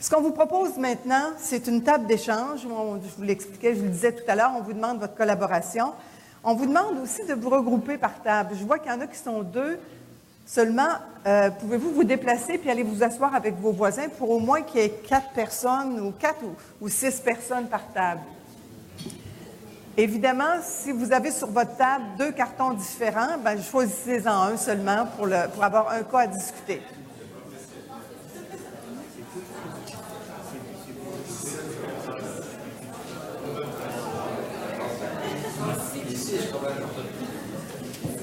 Ce qu'on vous propose maintenant, c'est une table d'échange. Je vous l'expliquais, je vous le disais tout à l'heure, on vous demande votre collaboration. On vous demande aussi de vous regrouper par table. Je vois qu'il y en a qui sont 2 seulement. Pouvez-vous vous déplacer puis aller vous asseoir avec vos voisins pour au moins qu'il y ait 4 personnes ou 4 ou 6 personnes par table? Évidemment, si vous avez sur votre table 2 cartons différents, bien, choisissez-en un seulement pour avoir un cas à discuter.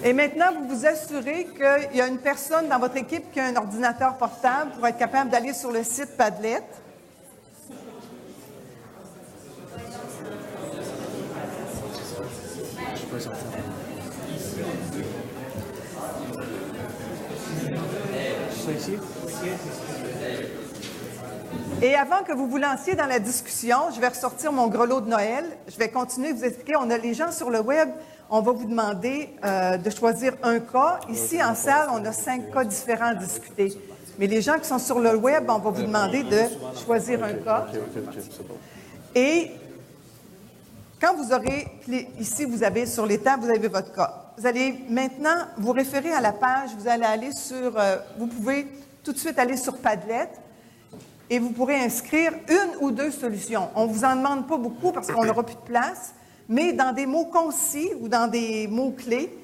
Et maintenant, vous vous assurez qu'il y a une personne dans votre équipe qui a un ordinateur portable pour être capable d'aller sur le site Padlet. Et avant que vous vous lanciez dans la discussion, je vais ressortir mon grelot de Noël. Je vais continuer à vous expliquer. On a les gens sur le web. On va vous demander de choisir un cas. Ici, en salle, on a 5 cas différents à discuter. Mais les gens qui sont sur le web, on va vous demander de choisir un cas. Et quand vous aurez, ici, vous avez sur les tables, vous avez votre cas. Vous allez maintenant vous référer à la page. Vous allez aller sur, vous pouvez tout de suite aller sur Padlet. Et vous pourrez inscrire 1 ou 2 solutions. On ne vous en demande pas beaucoup parce qu'on n'aura plus de place, mais dans des mots concis ou dans des mots-clés.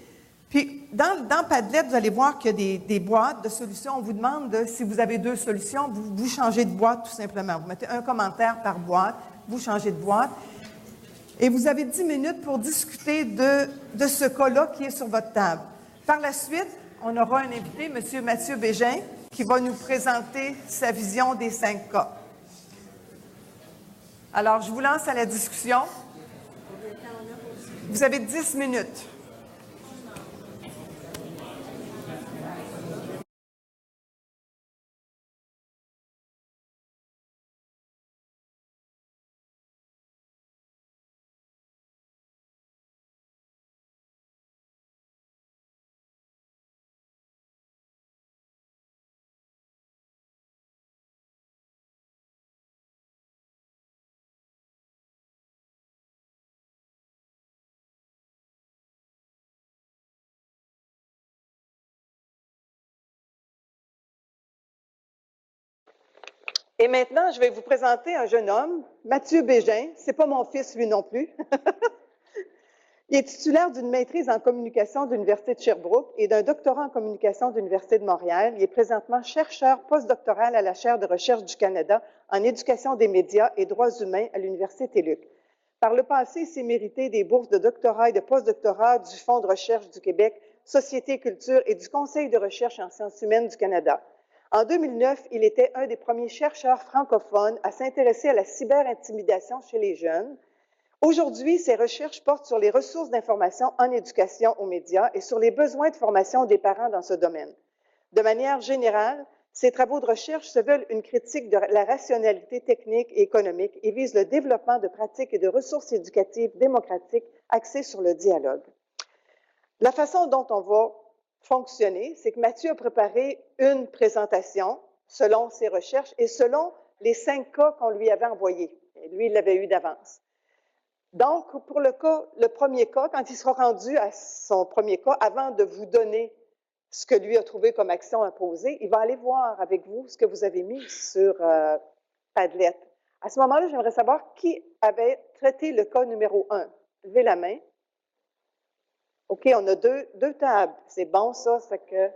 Puis, dans Padlet, vous allez voir qu'il y a des boîtes de solutions. On vous demande si vous avez 2 solutions, vous changez de boîte tout simplement. Vous mettez un commentaire par boîte, vous changez de boîte. Et vous avez 10 minutes pour discuter de ce cas-là qui est sur votre table. Par la suite, on aura un invité, M. Mathieu Bégin, qui va nous présenter sa vision des 5 cas. Alors, je vous lance à la discussion. Vous avez 10 minutes. Et maintenant, je vais vous présenter un jeune homme, Mathieu Bégin. C'est pas mon fils, lui non plus. Il est titulaire d'une maîtrise en communication de l'Université de Sherbrooke et d'un doctorat en communication de l'Université de Montréal. Il est présentement chercheur postdoctoral à la chaire de recherche du Canada en éducation des médias et droits humains à l'Université TÉLUQ. Par le passé, il s'est mérité des bourses de doctorat et de postdoctorat du Fonds de recherche du Québec, Société Culture et du Conseil de recherche en sciences humaines du Canada. En 2009, il était un des premiers chercheurs francophones à s'intéresser à la cyberintimidation chez les jeunes. Aujourd'hui, ses recherches portent sur les ressources d'information en éducation aux médias et sur les besoins de formation des parents dans ce domaine. De manière générale, ses travaux de recherche se veulent une critique de la rationalité technique et économique et visent le développement de pratiques et de ressources éducatives démocratiques axées sur le dialogue. La façon dont on va fonctionner, c'est que Mathieu a préparé une présentation selon ses recherches et selon les 5 cas qu'on lui avait envoyés. Et lui, il l'avait eu d'avance. Donc, pour le premier cas, quand il sera rendu à son premier cas, avant de vous donner ce que lui a trouvé comme action à poser, il va aller voir avec vous ce que vous avez mis sur Padlet. À ce moment-là, j'aimerais savoir qui avait traité le cas numéro 1. Levez la main. OK, on a deux tables. C'est bon, ça, c'est que...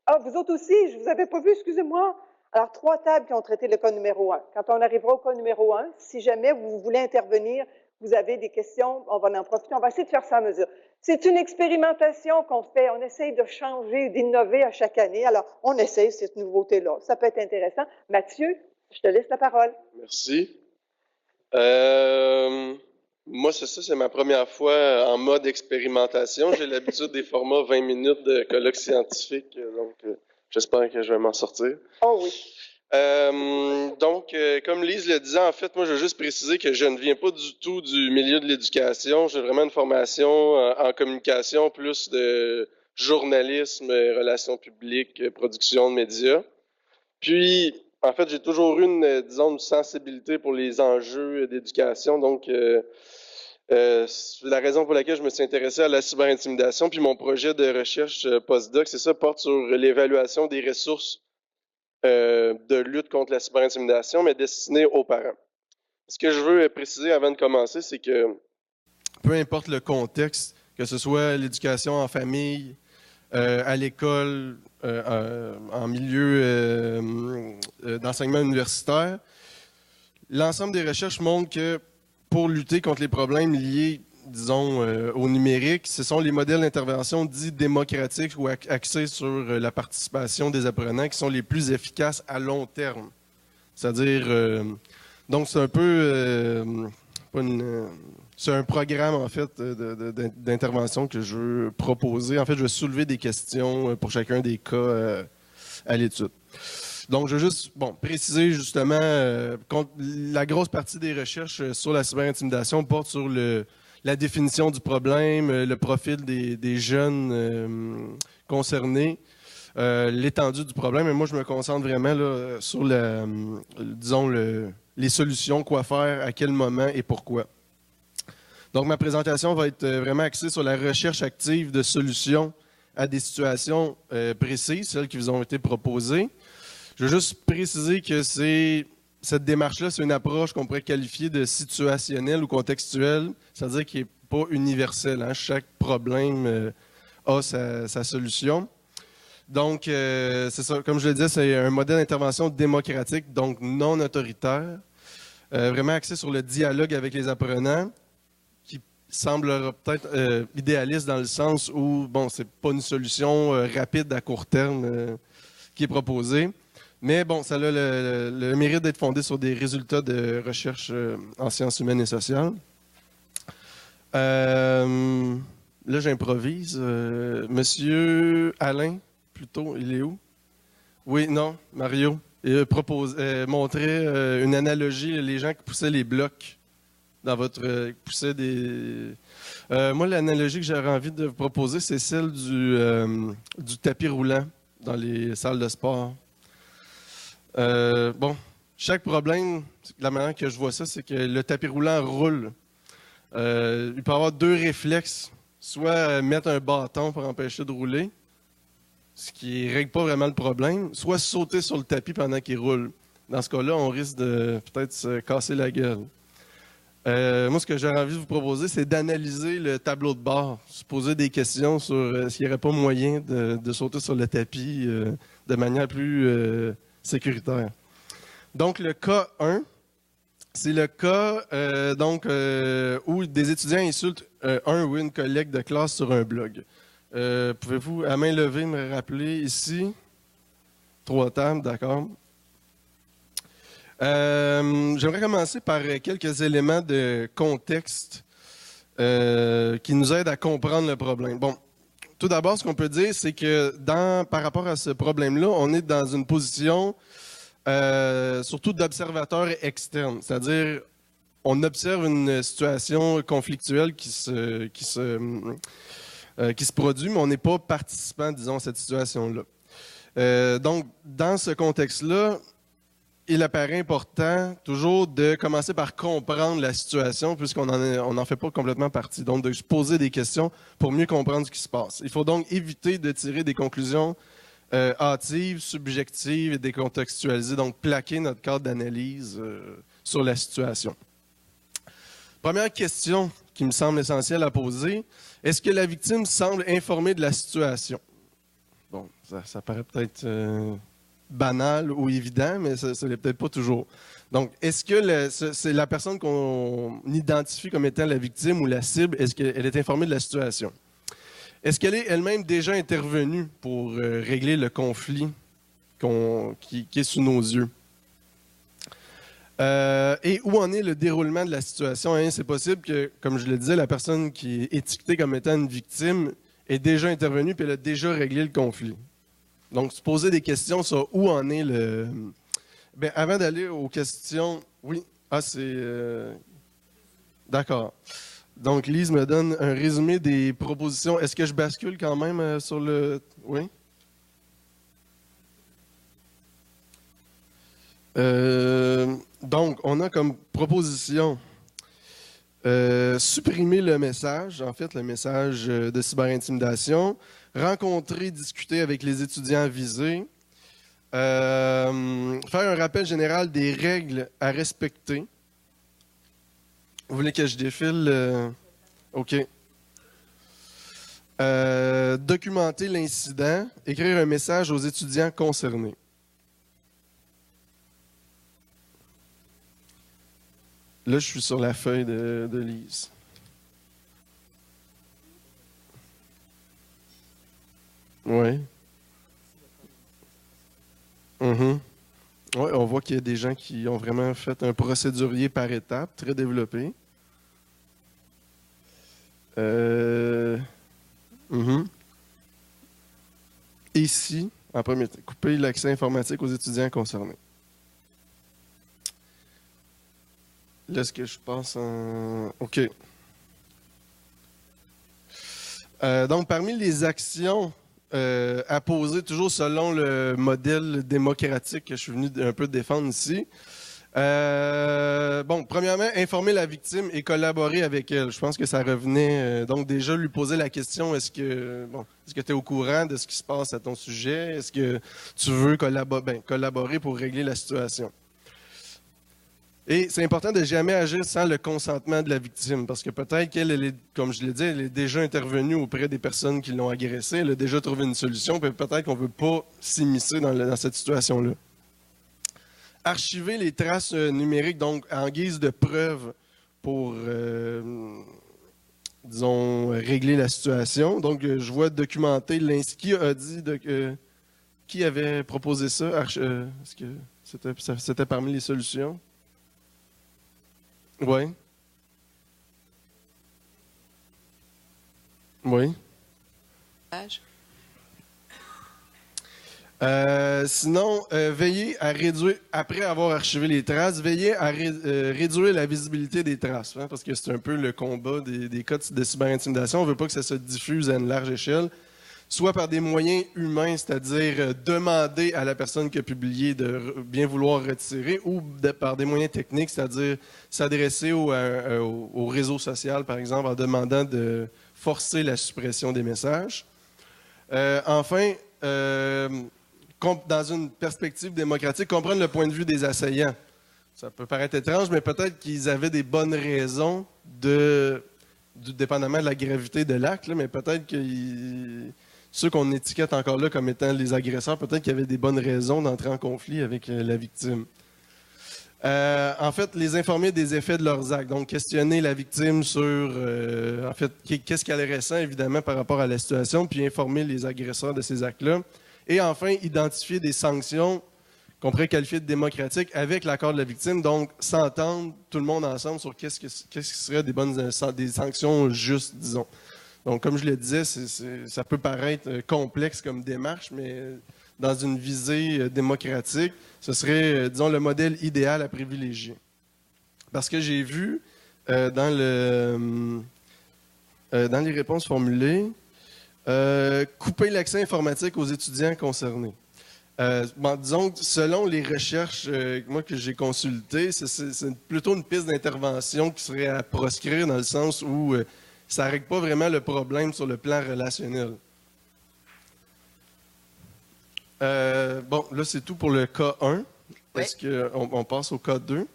Ah, vous autres aussi, je ne vous avais pas vu, excusez-moi. Alors, 3 tables qui ont traité le cas numéro 1. Quand on arrivera au cas numéro 1, si jamais vous voulez intervenir, vous avez des questions, on va en profiter. On va essayer de faire ça à mesure. C'est une expérimentation qu'on fait. On essaye de changer, d'innover à chaque année. Alors, on essaye cette nouveauté-là. Ça peut être intéressant. Mathieu, je te laisse la parole. Merci. Moi, c'est ma première fois en mode expérimentation. J'ai l'habitude des formats 20 minutes de colloque scientifique, donc j'espère que je vais m'en sortir. Oh oui. Donc, comme Lise le disait, en fait, moi, je veux juste préciser que je ne viens pas du tout du milieu de l'éducation. J'ai vraiment une formation en communication, plus de journalisme, relations publiques, production de médias. Puis, En fait, j'ai toujours eu disons, une sensibilité pour les enjeux d'éducation. Donc, c'est la raison pour laquelle je me suis intéressé à la cyberintimidation. Puis mon projet de recherche postdoc, c'est ça, porte sur l'évaluation des ressources de lutte contre la cyberintimidation, mais destinées aux parents. Ce que je veux préciser avant de commencer, c'est que peu importe le contexte, que ce soit l'éducation en famille, à l'école, en milieu d'enseignement universitaire, l'ensemble des recherches montrent que pour lutter contre les problèmes liés, disons, au numérique, ce sont les modèles d'intervention dits démocratiques ou axés sur la participation des apprenants qui sont les plus efficaces à long terme. C'est-à-dire, donc c'est un peu, c'est un programme en fait d'intervention que je veux proposer. En fait, je vais soulever des questions pour chacun des cas à l'étude. Donc, je veux juste préciser justement la grosse partie des recherches sur la cyberintimidation porte sur la définition du problème, le profil des jeunes concernés, l'étendue du problème. Et moi, je me concentre vraiment là, sur disons les solutions, quoi faire, à quel moment et pourquoi. Donc, ma présentation va être vraiment axée sur la recherche active de solutions à des situations précises, celles qui vous ont été proposées. Je veux juste préciser que cette démarche-là, c'est une approche qu'on pourrait qualifier de situationnelle ou contextuelle, c'est-à-dire qui n'est pas universelle. Hein? Chaque problème a sa solution. Donc, c'est ça, comme je le disais, c'est un modèle d'intervention démocratique, donc non autoritaire, vraiment axé sur le dialogue avec les apprenants, qui semblera peut-être idéaliste dans le sens où, c'est pas une solution rapide à court terme qui est proposée. Mais ça a le mérite d'être fondé sur des résultats de recherche en sciences humaines et sociales. Là, j'improvise. Monsieur Alain, plutôt, il est où? Oui, non, Mario. Il montrait une analogie, les gens qui poussaient les blocs dans qui poussaient des... moi, l'analogie que j'aurais envie de vous proposer, c'est celle du tapis roulant dans les salles de sport. Chaque problème, la manière que je vois ça, c'est que le tapis roulant roule. Il peut y avoir deux réflexes. Soit mettre un bâton pour empêcher de rouler, ce qui ne règle pas vraiment le problème, soit sauter sur le tapis pendant qu'il roule. Dans ce cas-là, on risque de peut-être se casser la gueule. Moi, ce que j'aurais envie de vous proposer, c'est d'analyser le tableau de bord, se poser des questions sur s'il n'y aurait pas moyen de sauter sur le tapis de manière plus... sécuritaire. Donc, le cas 1, c'est le cas où des étudiants insultent un ou une collègue de classe sur un blog. Pouvez-vous, à main levée, me rappeler ici? 3 tables, d'accord. J'aimerais commencer par quelques éléments de contexte qui nous aident à comprendre le problème. Bon, tout d'abord, ce qu'on peut dire, c'est que par rapport à ce problème-là, on est dans une position surtout d'observateur externe. C'est-à-dire, on observe une situation conflictuelle qui se produit, mais on n'est pas participant, disons, à cette situation-là. Donc, dans ce contexte-là, il apparaît important toujours de commencer par comprendre la situation puisqu'on n'en fait pas complètement partie. Donc, de se poser des questions pour mieux comprendre ce qui se passe. Il faut donc éviter de tirer des conclusions hâtives, subjectives et décontextualisées. Donc, plaquer notre cadre d'analyse sur la situation. Première question qui me semble essentielle à poser. Est-ce que la victime semble informée de la situation? Bon, ça paraît peut-être... banal ou évident, mais ce n'est peut-être pas toujours. Donc, est-ce que c'est la personne qu'on identifie comme étant la victime ou la cible, est-ce qu'elle est informée de la situation? Est-ce qu'elle est elle-même déjà intervenue pour régler le conflit qui est sous nos yeux? Et où en est le déroulement de la situation? Hein? C'est possible que, comme je le disais, la personne qui est étiquetée comme étant une victime est déjà intervenue et elle a déjà réglé le conflit. Donc, se poser des questions sur où en est le... Bien, avant d'aller aux questions... Oui, c'est... D'accord. Donc, Lise me donne un résumé des propositions. Est-ce que je bascule quand même sur le... Oui? Donc, on a comme proposition supprimer le message, en fait, le message de cyberintimidation, rencontrer, discuter avec les étudiants visés, faire un rappel général des règles à respecter. Vous voulez que je défile? OK. Documenter l'incident, écrire un message aux étudiants concernés. Là, je suis sur la feuille de Lise. Oui. Ouais, on voit qu'il y a des gens qui ont vraiment fait un procédurier par étapes, très développé. Ici, en premier temps, couper l'accès informatique aux étudiants concernés. Là, est-ce que je passe en... OK. Donc, parmi les actions à poser, toujours selon le modèle démocratique que je suis venu un peu défendre ici, bon, premièrement, informer la victime et collaborer avec elle. Je pense que ça revenait, donc déjà lui poser la question, est-ce que tu es au courant de ce qui se passe à ton sujet? Est-ce que tu veux collaborer pour régler la situation? Et c'est important de ne jamais agir sans le consentement de la victime, parce que peut-être qu'elle est, comme je l'ai dit, elle est déjà intervenue auprès des personnes qui l'ont agressée, elle a déjà trouvé une solution, puis peut-être qu'on ne veut pas s'immiscer dans cette situation-là. Archiver les traces numériques, donc en guise de preuve pour, disons, régler la situation. Donc, je vois documenter qui a dit, qui avait proposé ça? Est-ce que c'était parmi les solutions? Oui. Oui. Sinon, veillez à réduire, après avoir archivé les traces, veillez à réduire la visibilité des traces, hein, parce que c'est un peu le combat des cas de cyberintimidation. On ne veut pas que ça se diffuse à une large échelle, soit par des moyens humains, c'est-à-dire demander à la personne qui a publié de bien vouloir retirer, ou par des moyens techniques, c'est-à-dire s'adresser au réseau social, par exemple, en demandant de forcer la suppression des messages. Enfin, dans une perspective démocratique, comprendre le point de vue des assaillants. Ça peut paraître étrange, mais peut-être qu'ils avaient des bonnes raisons, dépendamment de la gravité de l'acte, mais peut-être que ceux qu'on étiquette encore là comme étant les agresseurs, peut-être qu'ils avaient des bonnes raisons d'entrer en conflit avec la victime. En fait, les informer des effets de leurs actes. Donc, questionner la victime sur, en fait, qu'est-ce qu'elle ressent, évidemment, par rapport à la situation, puis informer les agresseurs de ces actes-là. Et enfin, identifier des sanctions qu'on pourrait qualifier de démocratiques avec l'accord de la victime. Donc, s'entendre tout le monde ensemble sur qu'est-ce qui serait des sanctions justes, disons. Donc, comme je le disais, ça peut paraître complexe comme démarche, mais dans une visée démocratique, ce serait, disons, le modèle idéal à privilégier. Parce que j'ai vu dans les réponses formulées, couper l'accès informatique aux étudiants concernés. Disons que selon les recherches que j'ai consultées, c'est plutôt une piste d'intervention qui serait à proscrire dans le sens où ça ne règle pas vraiment le problème sur le plan relationnel. Là, c'est tout pour le cas 1. Oui. Est-ce qu'on passe au cas 2?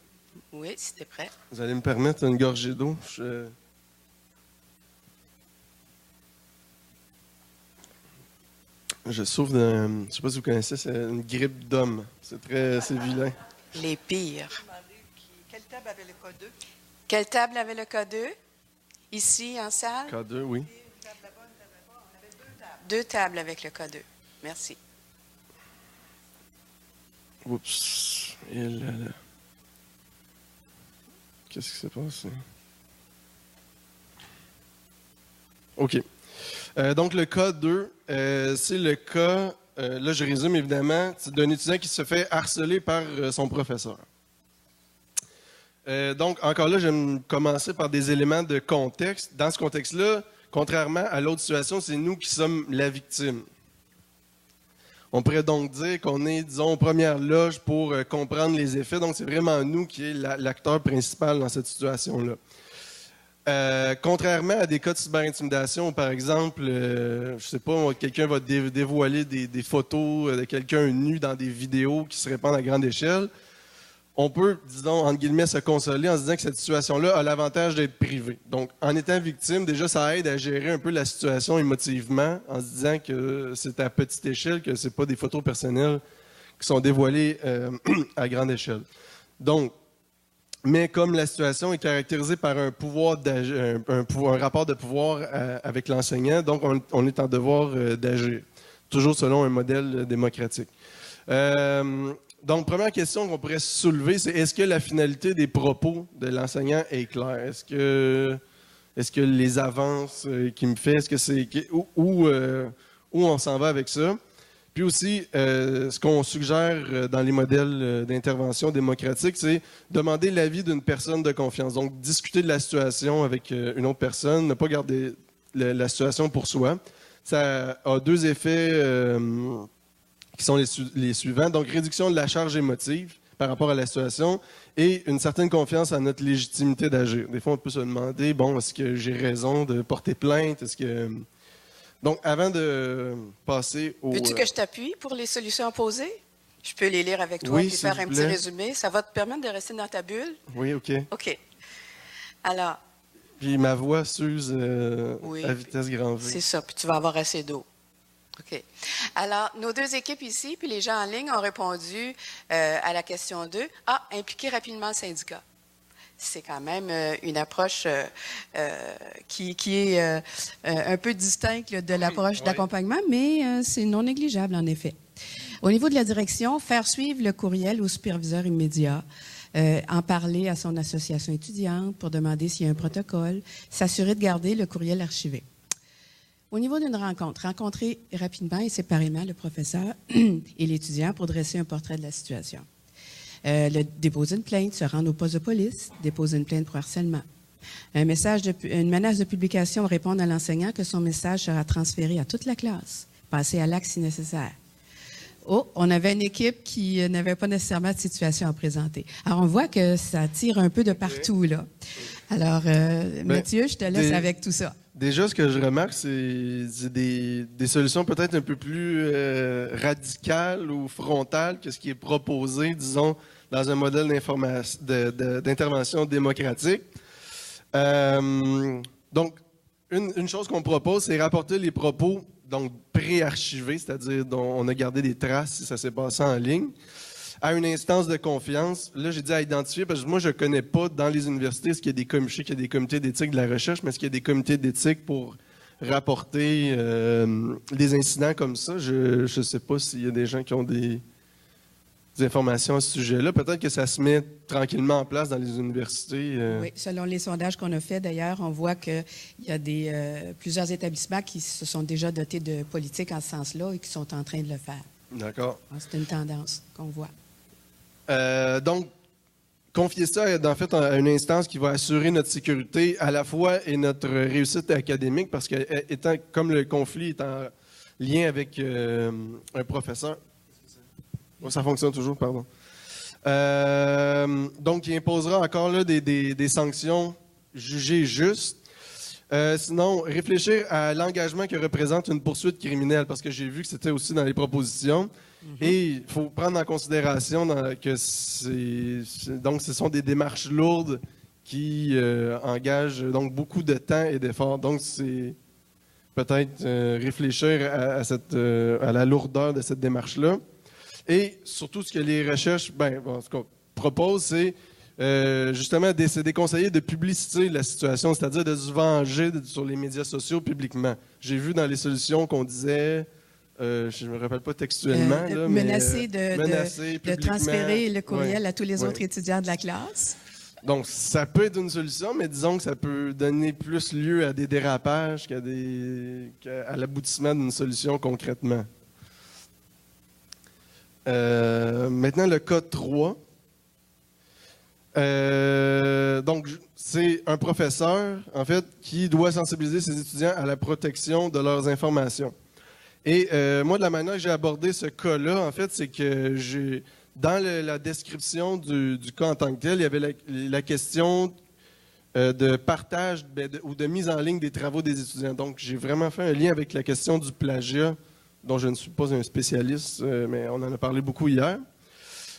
Oui, si tu es prêt. Vous allez me permettre une gorgée d'eau? Je souffre d'un... Je ne sais pas si vous connaissez, c'est une grippe d'homme. C'est vilain. Les pires. Quelle table avait le cas 2? Quelle table avait le cas 2? Ici, en salle? Cas 2, oui. Une table là-bas, une table là-bas. On avait 2 tables. 2 tables avec le cas 2. Merci. Oups. Et là. Qu'est-ce qui s'est passé? OK. Donc, le cas 2, c'est le cas, là je résume évidemment, d'un étudiant qui se fait harceler par son professeur. Donc, encore là, je vais commencer par des éléments de contexte. Dans ce contexte-là, contrairement à l'autre situation, c'est nous qui sommes la victime. On pourrait donc dire qu'on est, disons, aux premières loges pour comprendre les effets. Donc, c'est vraiment nous qui est l'acteur principal dans cette situation-là. Contrairement à des cas de cyberintimidation, où, par exemple, je sais pas, quelqu'un va dévoiler des photos de quelqu'un nu dans des vidéos qui se répandent à grande échelle, on peut, disons, entre guillemets, se consoler en se disant que cette situation-là a l'avantage d'être privée. Donc, en étant victime, déjà, ça aide à gérer un peu la situation émotivement, en se disant que c'est à petite échelle, que c'est pas des photos personnelles qui sont dévoilées à grande échelle. Donc, mais comme la situation est caractérisée par un pouvoir un rapport de pouvoir avec l'enseignant, donc on est en devoir d'agir, toujours selon un modèle démocratique. Donc, première question qu'on pourrait soulever, c'est est-ce que la finalité des propos de l'enseignant est claire? Est-ce que les avances qu'il me fait, est-ce que c'est où on s'en va avec ça? Puis aussi, ce qu'on suggère dans les modèles d'intervention démocratique, c'est demander l'avis d'une personne de confiance. Donc, discuter de la situation avec une autre personne, ne pas garder la situation pour soi. Ça a deux effets qui sont les suivants. Donc, réduction de la charge émotive par rapport à la situation et une certaine confiance en notre légitimité d'agir. Des fois, on peut se demander, bon, est-ce que j'ai raison de porter plainte? Est-ce que... Donc, avant de passer au... Veux-tu que je t'appuie pour les solutions posées? Je peux les lire avec toi oui, et faire un petit résumé. Ça va te permettre de rester dans ta bulle? Oui, OK. OK. Alors... Puis ma voix s'use oui, à vitesse grand V. C'est ça, puis tu vas avoir assez d'eau. OK. Alors, nos deux équipes ici, puis les gens en ligne ont répondu à la question 2. Impliquer rapidement le syndicat. C'est quand même une approche qui est un peu distincte de l'approche d'accompagnement, mais c'est non négligeable, en effet. Au niveau de la direction, faire suivre le courriel au superviseur immédiat, en parler à son association étudiante pour demander s'il y a un protocole, s'assurer de garder le courriel archivé. Au niveau d'une rencontre, rencontrer rapidement et séparément le professeur et l'étudiant pour dresser un portrait de la situation. Déposer une plainte, se rendre au poste de police, déposer une plainte pour harcèlement. Une menace de publication, répondre à l'enseignant que son message sera transféré à toute la classe, passer à l'acte si nécessaire. On avait une équipe qui n'avait pas nécessairement de situation à présenter. Alors, on voit que ça tire un peu de partout, là. Alors, Mathieu, je te laisse avec tout ça. Déjà, ce que je remarque, c'est des solutions peut-être un peu plus radicales ou frontales que ce qui est proposé, disons, dans un modèle d'intervention démocratique. Donc, une chose qu'on propose, c'est rapporter les propos donc pré-archivés, c'est-à-dire dont on a gardé des traces si ça s'est passé en ligne, à une instance de confiance. Là, j'ai dit à identifier, parce que moi, je ne connais pas dans les universités est-ce qu'il y a des comités d'éthique de la recherche, mais est-ce qu'il y a des comités d'éthique pour rapporter des incidents comme ça? Je ne sais pas s'il y a des gens qui ont des informations à ce sujet-là. Peut-être que ça se met tranquillement en place dans les universités. Oui, selon les sondages qu'on a faits, d'ailleurs, on voit qu'il y a plusieurs établissements qui se sont déjà dotés de politiques en ce sens-là et qui sont en train de le faire. D'accord. C'est une tendance qu'on voit. Donc, confier ça en fait, à une instance qui va assurer notre sécurité à la fois et notre réussite académique, parce que comme le conflit est en lien avec un professeur. Ça fonctionne toujours, pardon. Donc, il imposera encore là, des sanctions jugées justes. Sinon, réfléchir à l'engagement que représente une poursuite criminelle, parce que j'ai vu que c'était aussi dans les propositions. Et il faut prendre en considération que donc ce sont des démarches lourdes qui engagent donc beaucoup de temps et d'efforts. Donc, c'est peut-être réfléchir à la lourdeur de cette démarche-là. Et surtout, ce que les recherches ce qu'on propose, c'est justement c'est des conseillers de publicité de la situation, c'est-à-dire de se venger sur les médias sociaux publiquement. J'ai vu dans les solutions qu'on disait, je ne me rappelle pas textuellement, là, menacer de transférer le courriel à tous les autres étudiants de la classe. Donc, ça peut être une solution, mais disons que ça peut donner plus lieu à des dérapages qu'à l'aboutissement d'une solution concrètement. Maintenant, le cas 3. Donc, c'est un professeur, en fait, qui doit sensibiliser ses étudiants à la protection de leurs informations. Et moi, de la manière que j'ai abordé ce cas-là, en fait, c'est que dans la description du cas en tant que tel, il y avait la question de partage ou de mise en ligne des travaux des étudiants. Donc, j'ai vraiment fait un lien avec la question du plagiat, dont je ne suis pas un spécialiste, mais on en a parlé beaucoup hier.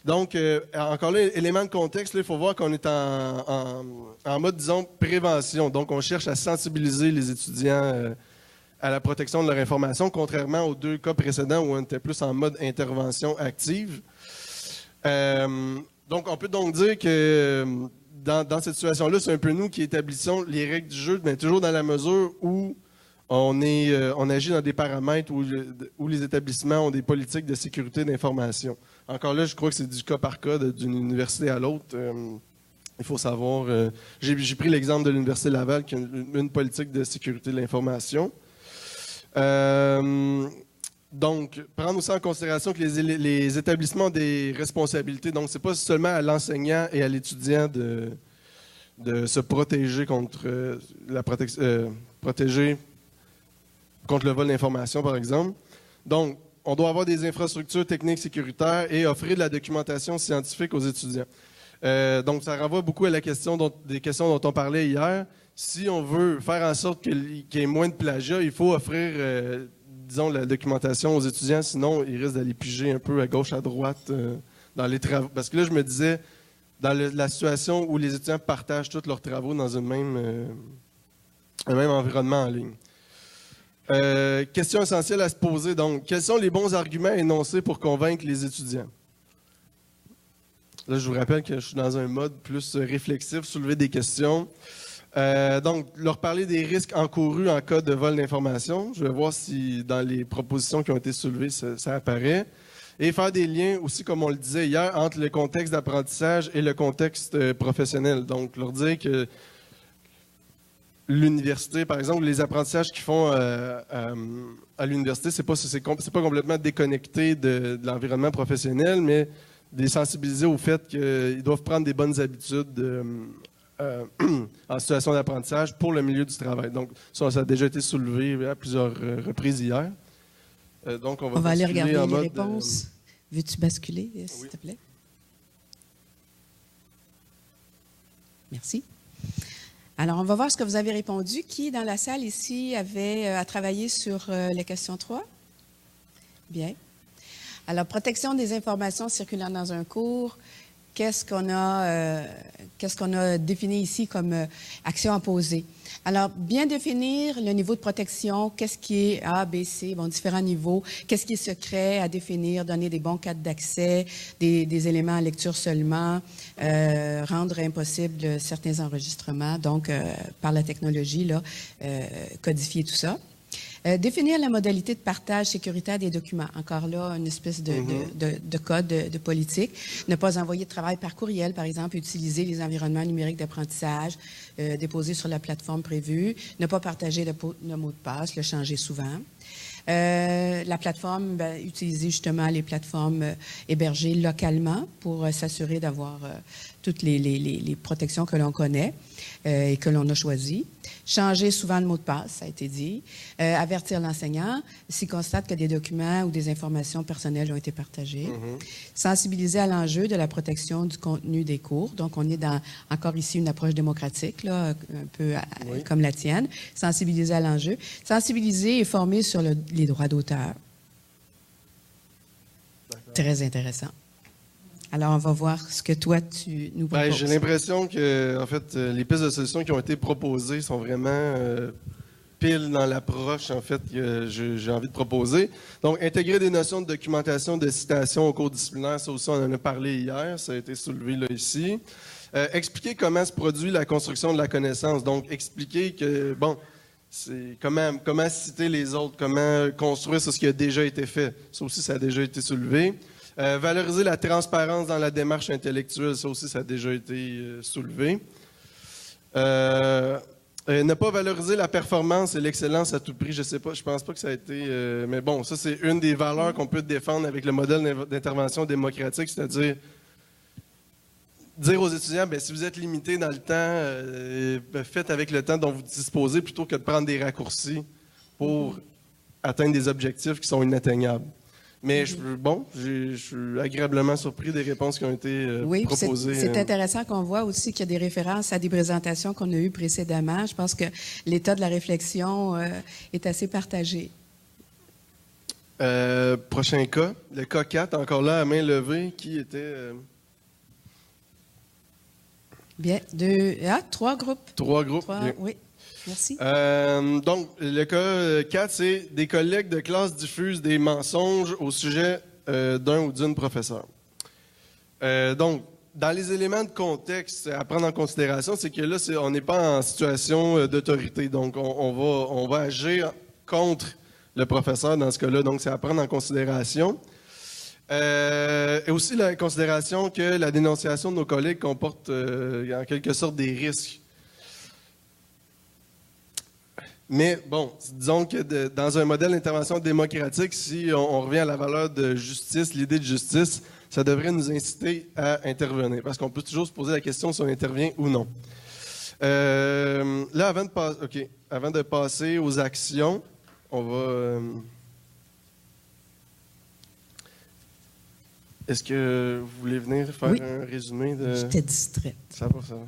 Donc, encore là, élément de contexte, il faut voir qu'on est en mode, disons, prévention. Donc, on cherche à sensibiliser les étudiants à la protection de leur information, contrairement aux 2 cas précédents où on était plus en mode intervention active. Donc, on peut donc dire que dans cette situation-là, c'est un peu nous qui établissons les règles du jeu, mais toujours dans la mesure où on agit dans des paramètres où les établissements ont des politiques de sécurité d'information. Encore là, je crois que c'est du cas par cas d'une université à l'autre. Il faut savoir. J'ai pris l'exemple de l'Université Laval qui a une politique de sécurité de l'information. Donc, prendre aussi en considération que les établissements ont des responsabilités. Donc, ce n'est pas seulement à l'enseignant et à l'étudiant de se protéger contre protéger contre le vol d'informations, par exemple. Donc, on doit avoir des infrastructures techniques sécuritaires et offrir de la documentation scientifique aux étudiants. Donc, ça renvoie beaucoup à des questions dont on parlait hier. Si on veut faire en sorte qu'il y ait moins de plagiat, il faut offrir, disons, la documentation aux étudiants. Sinon, ils risquent d'aller piger un peu à gauche, à droite dans les travaux. Parce que là, je me disais, dans la situation où les étudiants partagent tous leurs travaux dans un même environnement en ligne. Question essentielle à se poser, donc. Quels sont les bons arguments énoncés pour convaincre les étudiants? Là, je vous rappelle que je suis dans un mode plus réflexif, soulever des questions. Donc, leur parler des risques encourus en cas de vol d'informations. Je vais voir si dans les propositions qui ont été soulevées, ça apparaît. Et faire des liens aussi, comme on le disait hier, entre le contexte d'apprentissage et le contexte professionnel. Donc, leur dire que l'université, par exemple, les apprentissages qu'ils font à l'université, c'est pas complètement déconnecté de l'environnement professionnel, mais de les sensibiliser au fait qu'ils doivent prendre des bonnes habitudes en situation d'apprentissage pour le milieu du travail. Donc, ça a déjà été soulevé à plusieurs reprises hier. Donc, on va aller regarder les réponses. Veux-tu basculer, s'il te plaît? Merci. Alors, on va voir ce que vous avez répondu. Qui, dans la salle ici, a travaillé sur la question 3? Bien. Alors, protection des informations circulant dans un cours. Qu'est-ce qu'on a défini ici comme action à poser? Alors, bien définir le niveau de protection, qu'est-ce qui est A, B, C, bon, différents niveaux, qu'est-ce qui est secret à définir, donner des bons cadres d'accès, des éléments à lecture seulement, rendre impossible certains enregistrements, donc par la technologie, là, codifier tout ça. Définir la modalité de partage sécuritaire des documents. Encore là, une espèce de code de politique. Ne pas envoyer de travail par courriel, par exemple, utiliser les environnements numériques d'apprentissage déposés sur la plateforme prévue. Ne pas partager le mot de passe, le changer souvent. La plateforme, utiliser justement les plateformes hébergées localement pour s'assurer d'avoir toutes les protections que l'on connaît et que l'on a choisies. Changer souvent le mot de passe, ça a été dit. Avertir l'enseignant s'il constate que des documents ou des informations personnelles ont été partagés. Sensibiliser à l'enjeu de la protection du contenu des cours. Donc, on est dans, encore ici, une approche démocratique, là, un peu comme la tienne. Sensibiliser à l'enjeu. Sensibiliser et former sur les droits d'auteur. Très intéressant. Alors, on va voir ce que toi, tu nous proposes. J'ai l'impression que, en fait, les pistes de solutions qui ont été proposées sont vraiment pile dans l'approche, en fait, que j'ai envie de proposer. Donc, intégrer des notions de documentation, de citation au cours disciplinaire, ça aussi, on en a parlé hier, ça a été soulevé là, ici. Expliquer comment se produit la construction de la connaissance. Donc, expliquer que, bon, c'est comment citer les autres, comment construire sur ce qui a déjà été fait. Ça aussi, ça a déjà été soulevé. Valoriser la transparence dans la démarche intellectuelle, ça aussi, ça a déjà été soulevé. Ne pas valoriser la performance et l'excellence à tout prix, je sais pas, je pense pas que ça a été... mais bon, ça, c'est une des valeurs qu'on peut défendre avec le modèle d'intervention démocratique, c'est-à-dire dire aux étudiants, bien, si vous êtes limité dans le temps, faites avec le temps dont vous disposez plutôt que de prendre des raccourcis pour atteindre des objectifs qui sont inatteignables. Mais je suis agréablement surpris des réponses qui ont été proposées. C'est intéressant qu'on voit aussi qu'il y a des références à des présentations qu'on a eues précédemment. Je pense que l'état de la réflexion est assez partagé. Prochain cas, le cas 4, encore là, à main levée, qui était... Bien, 3 groupes. 3 groupes, bien. Oui, merci. Donc, le cas 4, c'est des collègues de classe diffusent des mensonges au sujet d'un ou d'une professeure. Donc, dans les éléments de contexte à prendre en considération, c'est que là, on n'est pas en situation d'autorité. Donc, on va agir contre le professeur dans ce cas-là. Donc, c'est à prendre en considération. Et aussi la considération que la dénonciation de nos collègues comporte en quelque sorte des risques. Mais bon, disons que dans un modèle d'intervention démocratique, si on revient à la valeur de justice, l'idée de justice, ça devrait nous inciter à intervenir. Parce qu'on peut toujours se poser la question si on intervient ou non. Là, avant de passer aux actions, on va... Est-ce que vous voulez venir faire un résumé de... J'étais distraite. Ça va, ça va.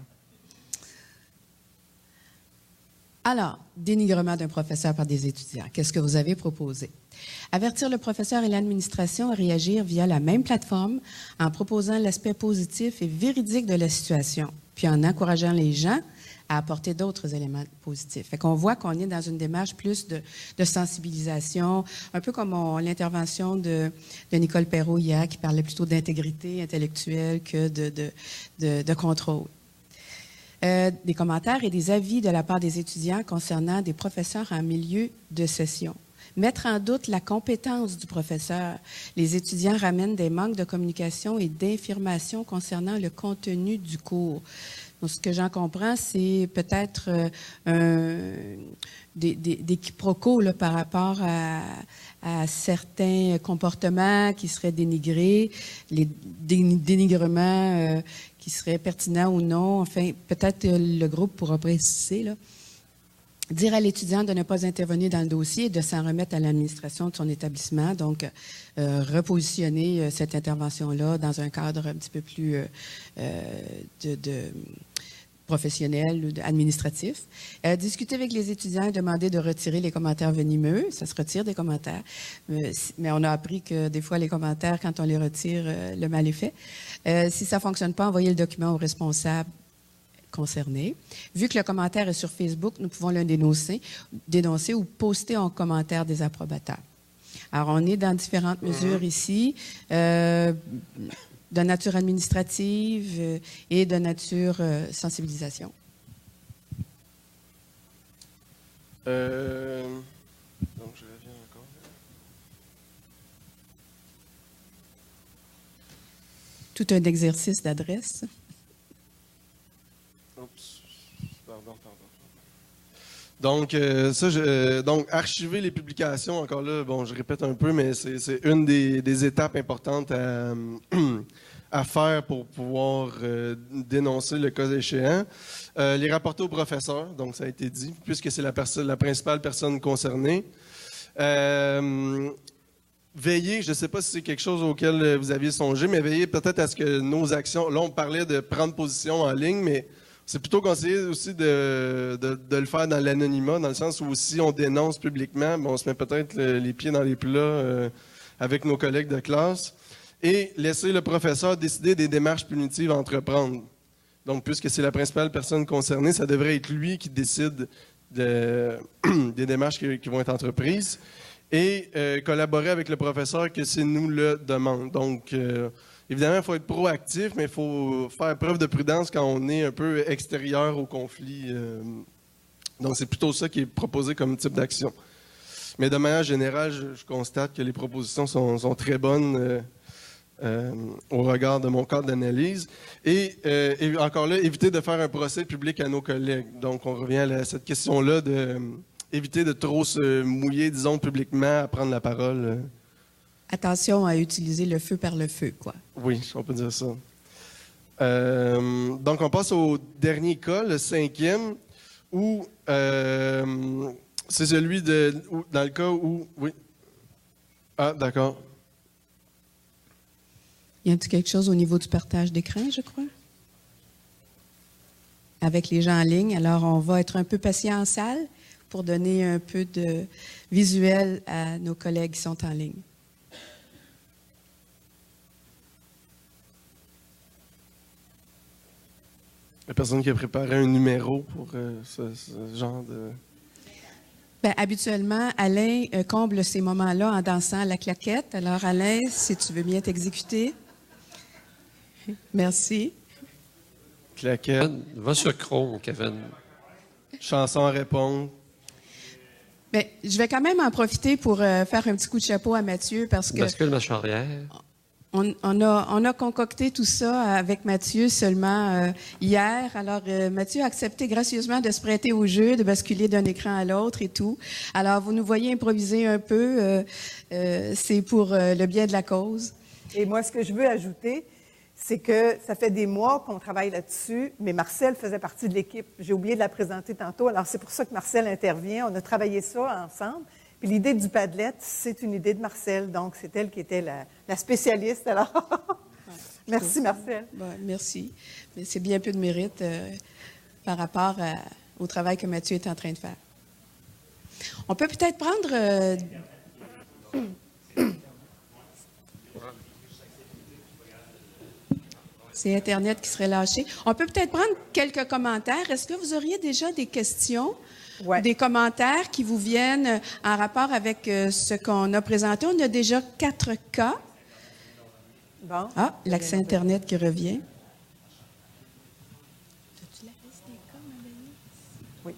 Alors, dénigrement d'un professeur par des étudiants. Qu'est-ce que vous avez proposé? Avertir le professeur et l'administration à réagir via la même plateforme en proposant l'aspect positif et véridique de la situation, puis en encourageant les gens à apporter d'autres éléments positifs. Fait qu'on voit qu'on est dans une démarche plus de sensibilisation, un peu comme l'intervention de Nicole Perrault hier, qui parlait plutôt d'intégrité intellectuelle que de contrôle. Des commentaires et des avis de la part des étudiants concernant des professeurs en milieu de session. Mettre en doute la compétence du professeur. Les étudiants ramènent des manques de communication et d'information concernant le contenu du cours. Donc, ce que j'en comprends, c'est peut-être des quiproquos là, par rapport à certains comportements qui seraient dénigrés, les dénigrements qui seraient pertinents ou non. Enfin, peut-être le groupe pourra préciser, là. Dire à l'étudiant de ne pas intervenir dans le dossier et de s'en remettre à l'administration de son établissement. Donc, repositionner cette intervention-là dans un cadre un petit peu plus professionnel ou administratif. Discuter avec les étudiants et demander de retirer les commentaires venimeux. Ça se retire des commentaires. Mais on a appris que des fois, les commentaires, quand on les retire, le mal est fait. Si ça ne fonctionne pas, envoyer le document au responsable concerné. Vu que le commentaire est sur Facebook, nous pouvons le dénoncer ou poster en commentaire des approbateurs. Alors, on est dans différentes mesures ici, de nature administrative et de nature sensibilisation. Donc, je reviens encore. Tout un exercice d'adresse. Oups. Pardon. Donc, donc, archiver les publications, encore là, bon, je répète un peu, mais c'est une des étapes importantes à faire pour pouvoir dénoncer le cas échéant. Les rapporter au professeur, donc ça a été dit, puisque c'est la principale personne concernée. Veillez, je ne sais pas si c'est quelque chose auquel vous aviez songé, mais veillez peut-être à ce que nos actions, là on parlait de prendre position en ligne, mais c'est plutôt conseillé aussi de le faire dans l'anonymat, dans le sens où si on dénonce publiquement, on se met peut-être les pieds dans les plats avec nos collègues de classe, et laisser le professeur décider des démarches punitives à entreprendre. Donc, puisque c'est la principale personne concernée, ça devrait être lui qui décide des démarches qui vont être entreprises, et collaborer avec le professeur que c'est nous le demande. Donc, évidemment, il faut être proactif, mais il faut faire preuve de prudence quand on est un peu extérieur au conflit. Donc, c'est plutôt ça qui est proposé comme type d'action. Mais de manière générale, je constate que les propositions sont très bonnes au regard de mon cadre d'analyse. Et encore là, éviter de faire un procès public à nos collègues. Donc, on revient à cette question-là d'éviter de trop se mouiller, disons, publiquement, à prendre la parole. Attention à utiliser le feu par le feu, quoi. Oui, on peut dire ça. Donc, on passe au dernier cas, le 5e, où C'est celui dans le cas où... Oui. Ah, d'accord. Y a-t-il quelque chose au niveau du partage d'écran, je crois? Avec les gens en ligne. Alors, on va être un peu patient en salle pour donner un peu de visuel à nos collègues qui sont en ligne. La personne qui a préparé un numéro pour ce genre de... Bien, habituellement, Alain comble ces moments-là en dansant la claquette. Alors, Alain, si tu veux bien t'exécuter. Merci. Claquette. Va sur Chrome, Kevin. Chanson à répondre. Bien, je vais quand même en profiter pour faire un petit coup de chapeau à Mathieu parce que... Bascule marche arrière. On a concocté tout ça avec Mathieu seulement hier. Alors, Mathieu a accepté gracieusement de se prêter au jeu, de basculer d'un écran à l'autre et tout. Alors, vous nous voyez improviser un peu. C'est pour le bien de la cause. Et moi, ce que je veux ajouter, c'est que ça fait des mois qu'on travaille là-dessus, mais Marcel faisait partie de l'équipe. J'ai oublié de la présenter tantôt. Alors, c'est pour ça que Marcel intervient. On a travaillé ça ensemble. Puis l'idée du Padlet, c'est une idée de Marcel. Donc, c'est elle qui était la spécialiste. Alors, merci, Marcel. Bon, merci. Mais c'est bien peu de mérite par rapport au travail que Mathieu est en train de faire. On peut peut-être prendre... C'est Internet qui serait lâché. On peut peut-être prendre quelques commentaires. Est-ce que vous auriez déjà des questions? Ouais. Des commentaires qui vous viennent en rapport avec ce qu'on a présenté. On a déjà 4 cas. Bon. Ah, l'accès Internet qui revient. As-tu la liste des cas, Marie? Oui.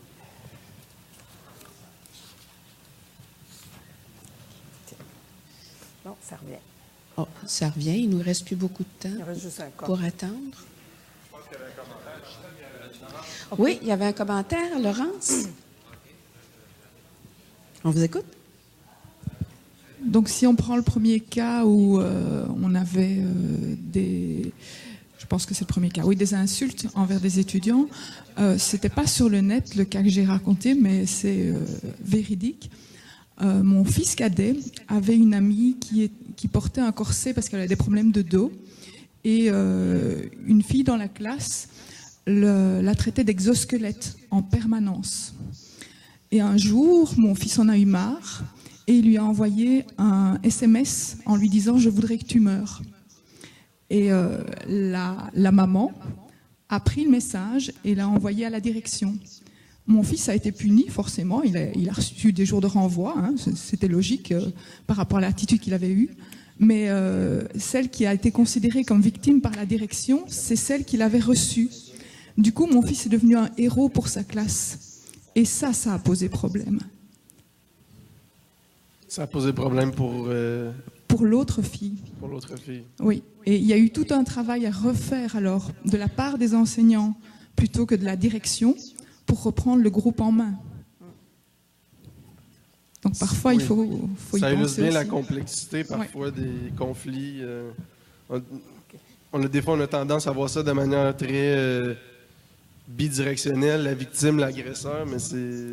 Non, ça revient. Oh, ça revient. Il ne nous reste plus beaucoup de Il temps reste juste un cas. pour attendre. Oui, il y avait un commentaire, Laurence. On vous écoute? Donc, si on prend le premier cas où on avait des... Je pense que c'est le premier cas. Oui, des insultes envers des étudiants. C'était pas sur le net, le cas que j'ai raconté, mais c'est véridique. Mon fils cadet avait une amie qui portait un corset parce qu'elle avait des problèmes de dos. Et une fille dans la classe la traitait d'exosquelette en permanence. Et un jour, mon fils en a eu marre et il lui a envoyé un SMS en lui disant « Je voudrais que tu meures ». Et la maman a pris le message et l'a envoyé à la direction. Mon fils a été puni, forcément. Il a reçu des jours de renvoi. Hein, c'était logique par rapport à l'attitude qu'il avait eue. Mais celle qui a été considérée comme victime par la direction, c'est celle qu'il avait reçue. Du coup, mon fils est devenu un héros pour sa classe. Et ça a posé problème. Ça a posé problème pour l'autre fille. Pour l'autre fille. Oui. Et il y a eu tout un travail à refaire alors, de la part des enseignants, plutôt que de la direction, pour reprendre le groupe en main. Donc parfois, il faut y penser. Ça illustre bien aussi la complexité parfois des conflits. Des fois, on a tendance à voir ça de manière très bidirectionnelle, la victime, l'agresseur, mais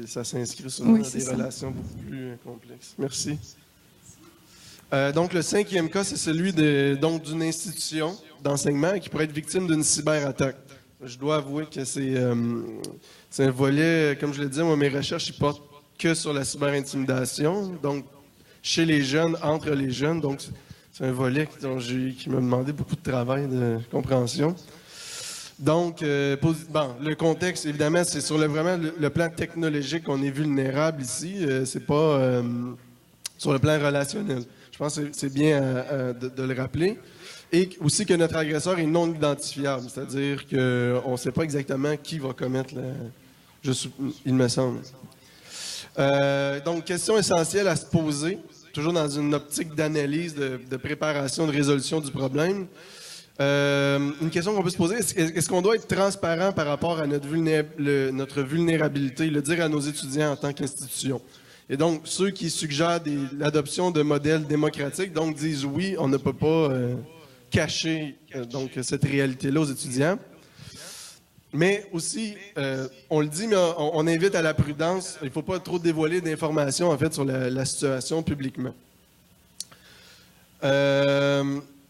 ça s'inscrit souvent dans des relations beaucoup plus complexes. Merci. Donc, le 5e cas, c'est celui d'une institution d'enseignement qui pourrait être victime d'une cyberattaque. Je dois avouer que c'est un volet, comme je l'ai dit, moi, mes recherches, ils portent que sur la cyberintimidation, donc chez les jeunes, entre les jeunes. Donc, c'est un volet qui m'a demandé beaucoup de travail de compréhension. Donc, le contexte, évidemment, c'est sur vraiment le plan technologique qu'on est vulnérable ici. C'est pas sur le plan relationnel. Je pense que c'est bien de le rappeler. Et aussi que notre agresseur est non identifiable, c'est-à-dire qu'on ne sait pas exactement qui va commettre il me semble. Donc, question essentielle à se poser, toujours dans une optique d'analyse, de préparation, de résolution du problème. Une question qu'on peut se poser, est-ce qu'on doit être transparent par rapport à notre vulnérabilité, le dire à nos étudiants en tant qu'institution? Et donc, ceux qui suggèrent l'adoption de modèles démocratiques, donc disent oui, on ne peut pas cacher donc cette réalité-là aux étudiants. Mais aussi, on le dit, mais on invite à la prudence. Il ne faut pas trop dévoiler d'informations, en fait, sur la situation publiquement.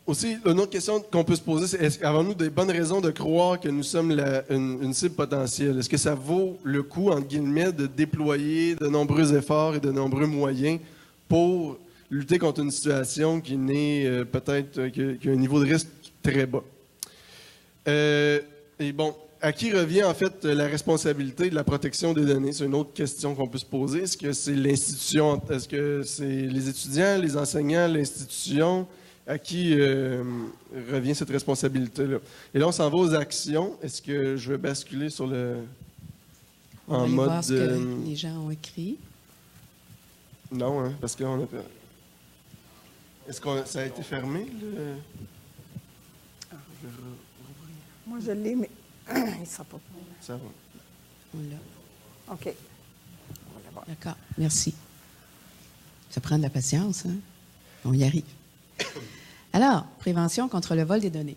Aussi, une autre question qu'on peut se poser, c'est avons-nous des bonnes raisons de croire que nous sommes une cible potentielle? Est-ce que ça vaut le coup, entre guillemets, de déployer de nombreux efforts et de nombreux moyens pour lutter contre une situation qui n'est peut-être qui a un niveau de risque très bas? Et bon, à qui revient en fait la responsabilité de la protection des données? C'est une autre question qu'on peut se poser. Est-ce que c'est l'institution, est-ce que c'est les étudiants, les enseignants, l'institution? À qui revient cette responsabilité-là? Et là, on s'en va aux actions. Est-ce que je vais basculer sur le... On va aller voir ce que les gens ont écrit. Non, hein, parce que là, on a... Est-ce que ça a été fermé? Moi, je l'ai, mais il ne sera pas. Ça va. On l'a. OK. D'accord, merci. Ça prend de la patience, hein? On y arrive. Alors, prévention contre le vol des données.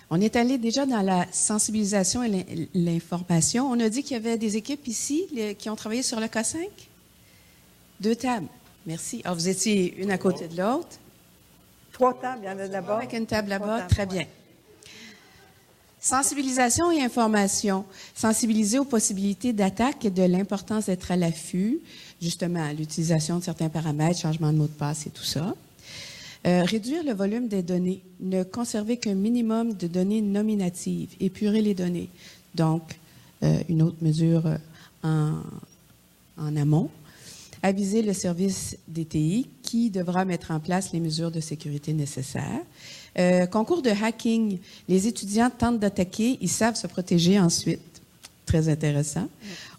On est allé déjà dans la sensibilisation et l'information. On a dit qu'il y avait des équipes ici qui ont travaillé sur le K5. 2 tables. Merci. Alors, vous étiez une à côté de l'autre. 3 tables, il y en a là-bas. Avec une table là-bas, tables, très bien. Sensibilisation et information. Sensibiliser aux possibilités d'attaque et de l'importance d'être à l'affût, justement, à l'utilisation de certains paramètres, changement de mot de passe et tout ça. Réduire le volume des données, ne conserver qu'un minimum de données nominatives, épurer les données. Donc, une autre mesure en amont. Aviser le service DTI qui devra mettre en place les mesures de sécurité nécessaires. Concours de hacking, les étudiants tentent d'attaquer, ils savent se protéger ensuite. Très intéressant.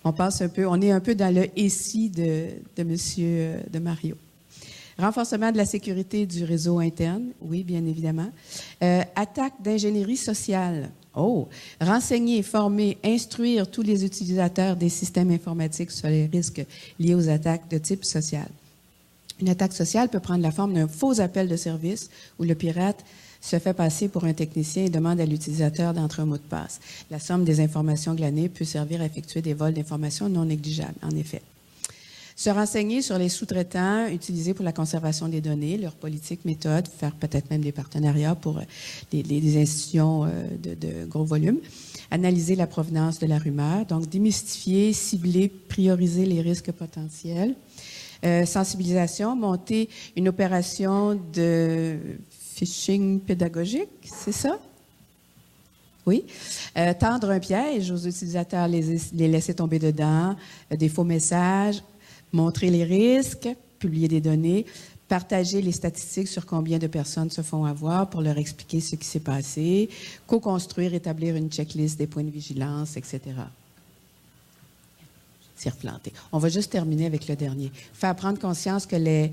On est un peu dans le SI de Mario. Renforcement de la sécurité du réseau interne, oui, bien évidemment. Attaque d'ingénierie sociale. Oh, renseigner, former, instruire tous les utilisateurs des systèmes informatiques sur les risques liés aux attaques de type social. Une attaque sociale peut prendre la forme d'un faux appel de service où le pirate se fait passer pour un technicien et demande à l'utilisateur d'entrer un mot de passe. La somme des informations glanées peut servir à effectuer des vols d'informations non négligeables, en effet. Se renseigner sur les sous-traitants utilisés pour la conservation des données, leurs politiques, méthodes, faire peut-être même des partenariats pour des institutions de gros volume. Analyser la provenance de la rumeur, donc démystifier, cibler, prioriser les risques potentiels. Sensibilisation, monter une opération de phishing pédagogique, c'est ça? Oui. Tendre un piège aux utilisateurs, les laisser tomber dedans, des faux messages, montrer les risques, publier des données, partager les statistiques sur combien de personnes se font avoir pour leur expliquer ce qui s'est passé, co-construire, établir une checklist des points de vigilance, etc. C'est replanté. On va juste terminer avec le dernier. Faire prendre conscience que les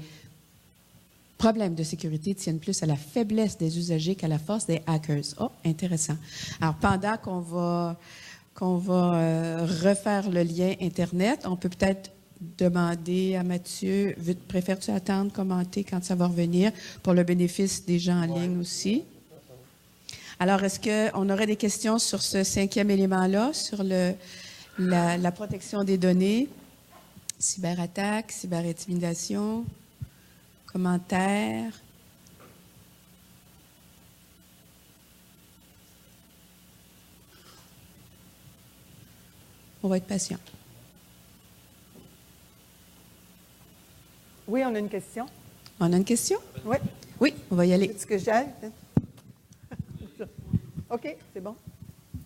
problèmes de sécurité tiennent plus à la faiblesse des usagers qu'à la force des hackers. Oh, intéressant. Alors, pendant qu'on va refaire le lien Internet, on peut peut-être demander à Mathieu, préfères-tu attendre, commenter quand ça va revenir pour le bénéfice des gens en ligne aussi? Alors, est-ce qu'on aurait des questions sur ce 5e élément-là, sur la protection des données, cyberattaque, cyberintimidation, commentaires? On va être patient. Oui, on a une question. On a une question? Oui. Oui, on va y aller. Est-ce que j'aille? OK, c'est bon.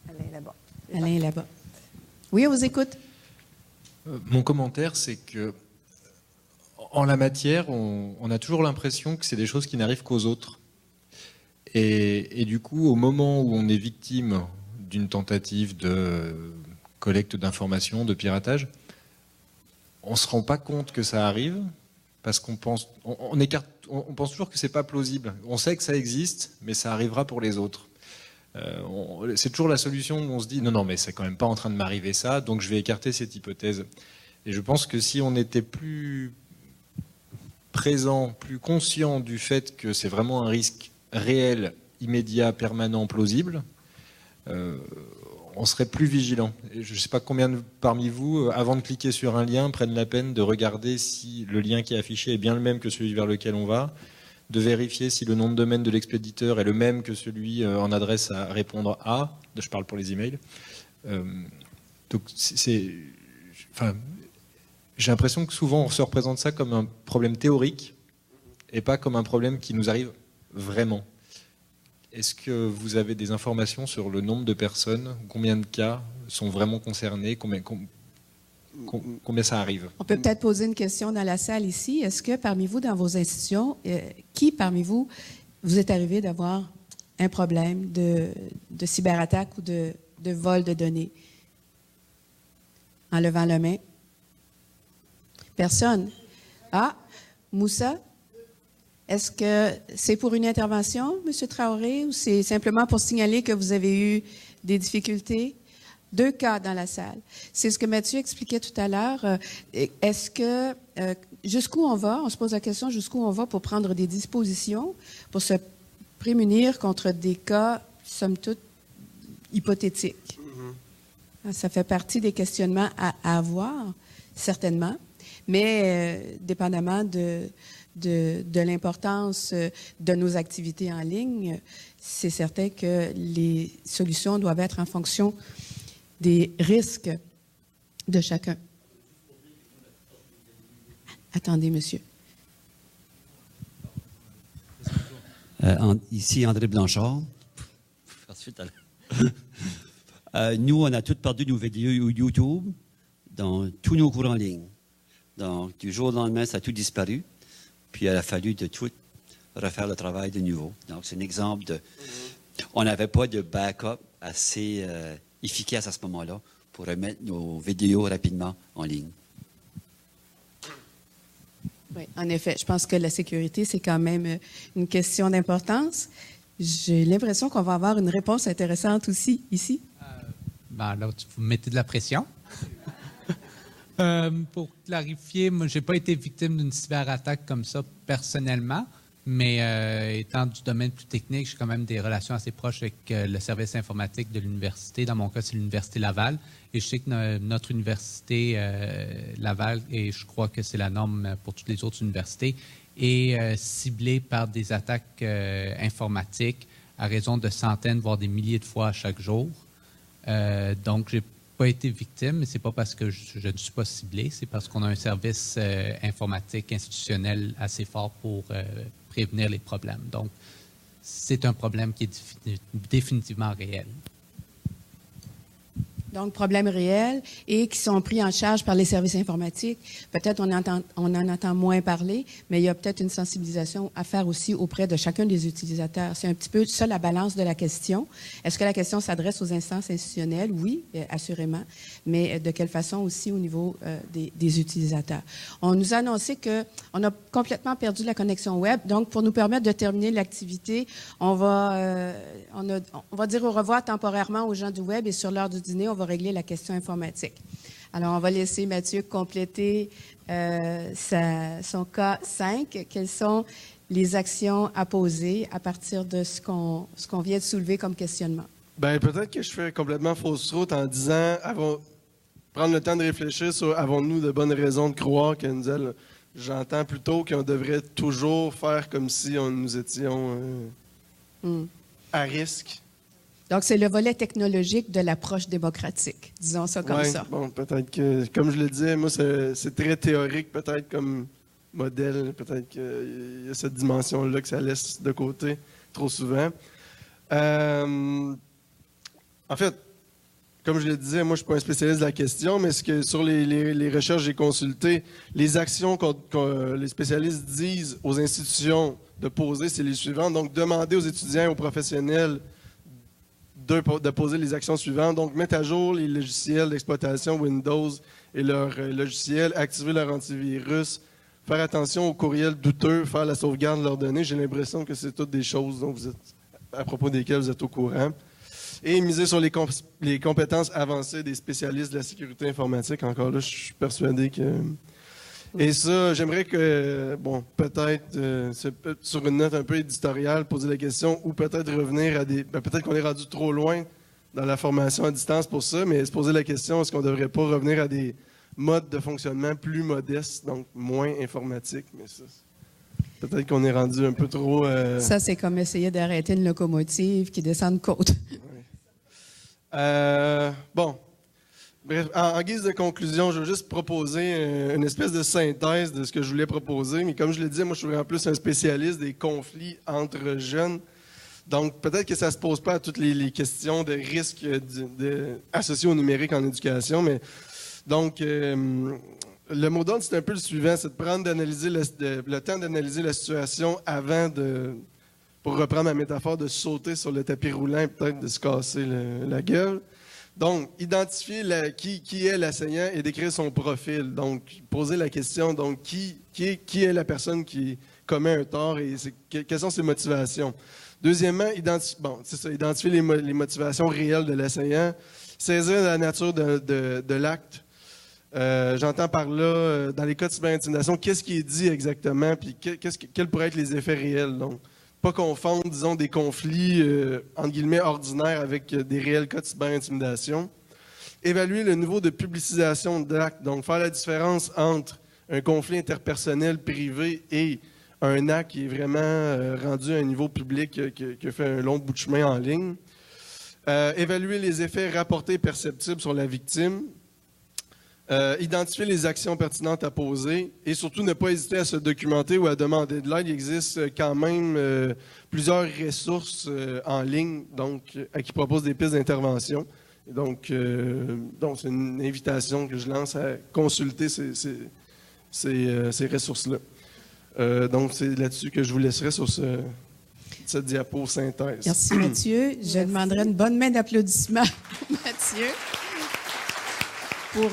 Alain, là-bas. Alain est là-bas. Oui, on vous écoute. Mon commentaire, c'est que en la matière, on a toujours l'impression que c'est des choses qui n'arrivent qu'aux autres. Et du coup, au moment où on est victime d'une tentative de collecte d'informations, de piratage, on ne se rend pas compte que ça arrive parce qu'on pense, on pense toujours que c'est pas plausible. On sait que ça existe, mais ça arrivera pour les autres. C'est toujours la solution où on se dit non, mais c'est quand même pas en train de m'arriver ça, donc je vais écarter cette hypothèse. Et je pense que si on était plus présent, plus conscient du fait que c'est vraiment un risque réel, immédiat, permanent, plausible, on serait plus vigilant. Je ne sais pas combien parmi vous, avant de cliquer sur un lien, prennent la peine de regarder si le lien qui est affiché est bien le même que celui vers lequel on va, de vérifier si le nom de domaine de l'expéditeur est le même que celui en adresse à répondre à. Je parle pour les emails. Donc enfin, j'ai l'impression que souvent on se représente ça comme un problème théorique et pas comme un problème qui nous arrive vraiment. Est-ce que vous avez des informations sur le nombre de personnes, combien de cas sont vraiment concernés, combien ça arrive? On peut peut-être poser une question dans la salle ici. Est-ce que parmi vous, dans vos institutions, qui parmi vous, vous est arrivé d'avoir un problème de cyberattaque ou de vol de données? En levant la main. Personne. Ah, Moussa? Est-ce que c'est pour une intervention, M. Traoré, ou c'est simplement pour signaler que vous avez eu des difficultés? 2 cas dans la salle. C'est ce que Mathieu expliquait tout à l'heure. Est-ce que, jusqu'où on va? On se pose la question, jusqu'où on va pour prendre des dispositions, pour se prémunir contre des cas, somme toute, hypothétiques? Ça fait partie des questionnements à avoir, certainement, mais dépendamment de l'importance de nos activités en ligne, c'est certain que les solutions doivent être en fonction des risques de chacun. Attendez, monsieur. Ici, André Blanchard. Nous, on a tous perdu nos vidéos YouTube dans tous nos cours en ligne. Donc, du jour au lendemain, ça a tout disparu. Puis, il a fallu de tout refaire le travail de nouveau. Donc, c'est un exemple de... On n'avait pas de backup assez efficace à ce moment-là pour remettre nos vidéos rapidement en ligne. Oui, en effet. Je pense que la sécurité, c'est quand même une question d'importance. J'ai l'impression qu'on va avoir une réponse intéressante aussi, ici. Là, vous me mettez de la pression. Pour clarifier, moi, je n'ai pas été victime d'une cyberattaque comme ça personnellement, mais étant du domaine plus technique, j'ai quand même des relations assez proches avec le service informatique de l'université. Dans mon cas, c'est l'Université Laval. Et je sais que notre université Laval, et je crois que c'est la norme pour toutes les autres universités, est ciblée par des attaques informatiques à raison de centaines, voire des milliers de fois chaque jour. Donc, j'ai pas été victime, mais c'est pas parce que je ne suis pas ciblé, c'est parce qu'on a un service informatique institutionnel assez fort pour prévenir les problèmes. Donc, c'est un problème qui est définitivement réel. Donc, problèmes réels et qui sont pris en charge par les services informatiques. Peut-être on en entend moins parler, mais il y a peut-être une sensibilisation à faire aussi auprès de chacun des utilisateurs. C'est un petit peu ça la balance de la question. Est-ce que la question s'adresse aux instances institutionnelles? Oui, assurément, mais de quelle façon aussi au niveau des utilisateurs? On nous a annoncé qu'on a complètement perdu la connexion web. Donc, pour nous permettre de terminer l'activité, on va dire au revoir temporairement aux gens du web et sur l'heure du dîner, on va régler la question informatique. Alors, on va laisser Mathieu compléter son cas 5. Quelles sont les actions à poser à partir de ce qu'on vient de soulever comme questionnement? Bien, peut-être que je fais complètement fausse route en disant, prendre le temps de réfléchir sur avons-nous de bonnes raisons de croire que nous, j'entends plutôt qu'on devrait toujours faire comme si nous étions à risque. Donc, c'est le volet technologique de l'approche démocratique, disons ça comme ça. Bon, peut-être que, comme je le disais, moi, c'est très théorique, peut-être comme modèle. Peut-être qu'il y a cette dimension-là que ça laisse de côté trop souvent. En fait, comme je le disais, moi, je ne suis pas un spécialiste de la question, mais sur les recherches que j'ai consultées, les actions que les spécialistes disent aux institutions de poser, c'est les suivantes. Donc, demander aux étudiants et aux professionnels de poser les actions suivantes. Donc, mettre à jour les logiciels d'exploitation Windows et leurs logiciels, activer leur antivirus, faire attention aux courriels douteux, faire la sauvegarde de leurs données. J'ai l'impression que c'est toutes des choses dont à propos desquelles vous êtes au courant. Et miser sur les compétences avancées des spécialistes de la sécurité informatique. Encore là, je suis persuadé que... Et ça, j'aimerais que, peut-être, sur une note un peu éditoriale, poser la question ou peut-être revenir à peut-être qu'on est rendu trop loin dans la formation à distance pour ça, mais se poser la question, est-ce qu'on ne devrait pas revenir à des modes de fonctionnement plus modestes, donc moins informatiques, mais ça, peut-être qu'on est rendu un peu trop... Ça, c'est comme essayer d'arrêter une locomotive qui descend de côte. Bon. Bref, en guise de conclusion, je veux juste proposer une espèce de synthèse de ce que je voulais proposer, mais comme je le disais, moi, je suis en plus un spécialiste des conflits entre jeunes. Donc, peut-être que ça ne se pose pas à toutes les questions de risques associés au numérique en éducation, mais donc, le mot d'ordre, c'est un peu le suivant, c'est de prendre le temps d'analyser la situation avant de, pour reprendre ma métaphore, de sauter sur le tapis roulant et peut-être de se casser la gueule. Donc, identifier qui est l'enseignant et décrire son profil. Donc, poser la question, donc, qui est la personne qui commet un tort et quelles sont ses motivations. Deuxièmement, identifier les motivations réelles de l'enseignant, saisir la nature de l'acte. J'entends par là, dans les cas de cyberintimidation, qu'est-ce qui est dit exactement, puis quels pourraient être les effets réels. Donc, pas confondre, disons, des conflits, entre guillemets, ordinaires avec des réels cas de cyberintimidation. Évaluer le niveau de publicisation de l'acte, donc faire la différence entre un conflit interpersonnel privé et un acte qui est vraiment rendu à un niveau public, qui a fait un long bout de chemin en ligne. Évaluer les effets rapportés et perceptibles sur la victime. Identifier les actions pertinentes à poser et surtout ne pas hésiter à se documenter ou à demander de l'aide. Il existe quand même plusieurs ressources en ligne qui proposent des pistes d'intervention. Donc c'est une invitation que je lance à consulter ces ressources-là. Donc, c'est là-dessus que je vous laisserai sur cette diapo synthèse. Merci, Mathieu. Je demanderai une bonne main d'applaudissements, Mathieu, pour...